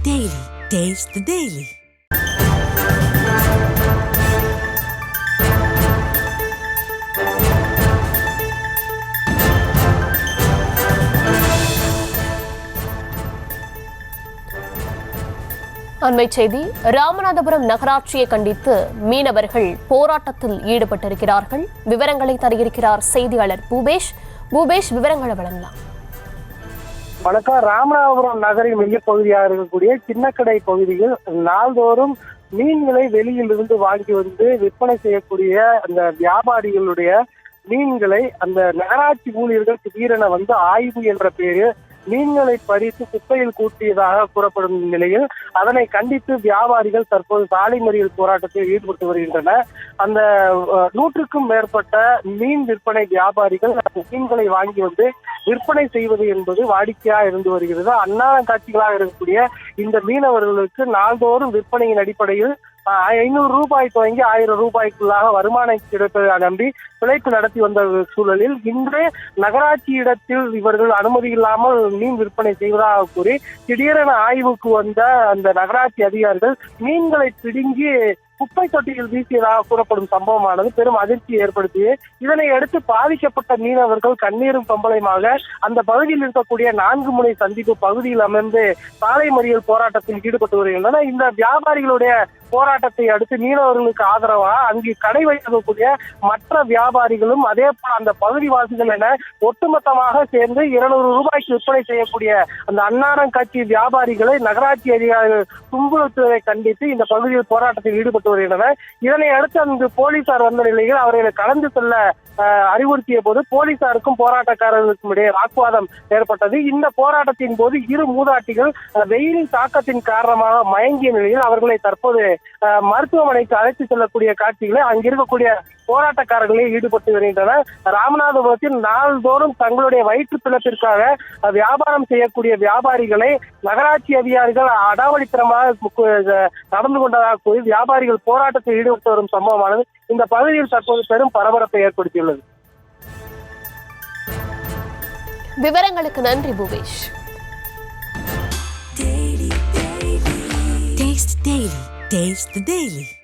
Daily. Taste the Daily. அண்மை செய்தி. ராமநாதபுரம் நகராட்சியை கண்டித்து மீனவர்கள் போராட்டத்தில் ஈடுபட்டிருக்கிறார்கள். விவரங்களை தருகிறார் செய்தியாளர் பூபேஷ். விவரங்களை வழங்கலாம். வணக்கம். ராமநாதபுரம் நகரின் மையப்பகுதியாக இருக்கக்கூடிய சின்னக்கடை பகுதியில் நாள்தோறும் மீன்களை வெளியில் இருந்து வாங்கி வந்து விற்பனை செய்யக்கூடிய அந்த வியாபாரிகளுடைய மீன்களை அந்த நகராட்சி ஊழியர்கள் திடீரென வந்து ஆய்வு என்ற பேரு மீன்களை பறித்து குப்பையில் கூட்டியதாக கூறப்படும் நிலையில் அதனை கண்டித்து வியாபாரிகள் தற்போது சாலை மறியல் போராட்டத்தில் ஈடுபட்டு வருகின்றனர். அந்த 100க்கும் மேற்பட்ட மீன் விற்பனை வியாபாரிகள் அந்த மீன்களை வாங்கி வந்து விற்பனை செய்வது என்பது வாடிக்கையாக இருந்து வருகிறது. அன்னாரம் காட்சிகளாக இருக்கக்கூடிய இந்த மீனவர்களுக்கு நாள்தோறும் விற்பனையின் அடிப்படையில் 500 ரூபாய் துவங்கி 1000 ரூபாய்க்குள்ளாக வருமானம் கிடைப்பதை நம்பி பிழைப்பு நடத்தி வந்த சூழலில் இன்று நகராட்சி இடத்தில் இவர்கள் அனுமதி இல்லாமல் மீன் விற்பனை செய்வதாக கூறி திடீரென ஆய்வுக்கு வந்த அந்த நகராட்சி அதிகாரிகள் மீன்களை பிடுங்கி குப்பை தொட்டியில் வீசியதாக கூறப்படும் சம்பவமானது பெரும் அதிர்ச்சியை ஏற்படுத்தியது. இதனை அடுத்து பாதிக்கப்பட்ட மீனவர்கள் கண்ணீரும் கம்பளையுமாக அந்த பகுதியில் இருக்கக்கூடிய 4 முனை சந்திப்பு பகுதியில் அமர்ந்து சாலை மறியல் போராட்டத்தில் ஈடுபட்டு வருகின்றனர். இந்த வியாபாரிகளுடைய போராட்டத்தை அடுத்து மீனவர்களுக்கு ஆதரவாக அங்கு கடை வைக்கக்கூடிய மற்ற வியாபாரிகளும் அதே போல அந்த பகுதிவாசிகள் என ஒட்டுமொத்தமாக சேர்ந்து 200 ரூபாய்க்கு விற்பனை செய்யக்கூடிய அந்த அன்னாரம் காட்சி வியாபாரிகளை நகராட்சி அதிகாரிகள் துன்புறுத்துவதை கண்டித்து இந்த பகுதியில் போராட்டத்தில் ஈடுபட்டு வருகின்றனர். இதனை அடுத்து அங்கு போலீசார் வந்த நிலையில் அவர்களை கலந்து செல்ல அறிவுறுத்திய போது போலீசாருக்கும் போராட்டக்காரர்களுக்கும் இடையே வாக்குவாதம் ஏற்பட்டது. இந்த போராட்டத்தின் போது இரு மூதாட்டிகள் வெயிலின் தாக்கத்தின் காரணமாக மயங்கிய நிலையில் அவர்களை தற்போது மருத்துவமனைக்கு அழைத்து செல்லக்கூடிய காட்சிகளை அங்கிருக்கக்கூடிய போராட்டக்காரர்களே ஈடுபட்டு வருகின்றனர். ராமநாதபுரத்தில் நாள்தோறும் தங்களுடைய வயிற்று பிழைப்பிற்காக வியாபாரம் செய்யக்கூடிய வியாபாரிகளை நகராட்சி அதிகாரிகள் அடாவடித்தனமாக நடந்து கொண்டதாக கூறி வியாபாரிகள் போராட்டத்தில் ஈடுபட்டு வரும் சம்பவமானது இந்த பகுதியில் தற்போது பெரும் பரபரப்பை ஏற்படுத்தியுள்ளது. விவரங்களுக்கு நன்றி பூபேஷ். Taste the Daily.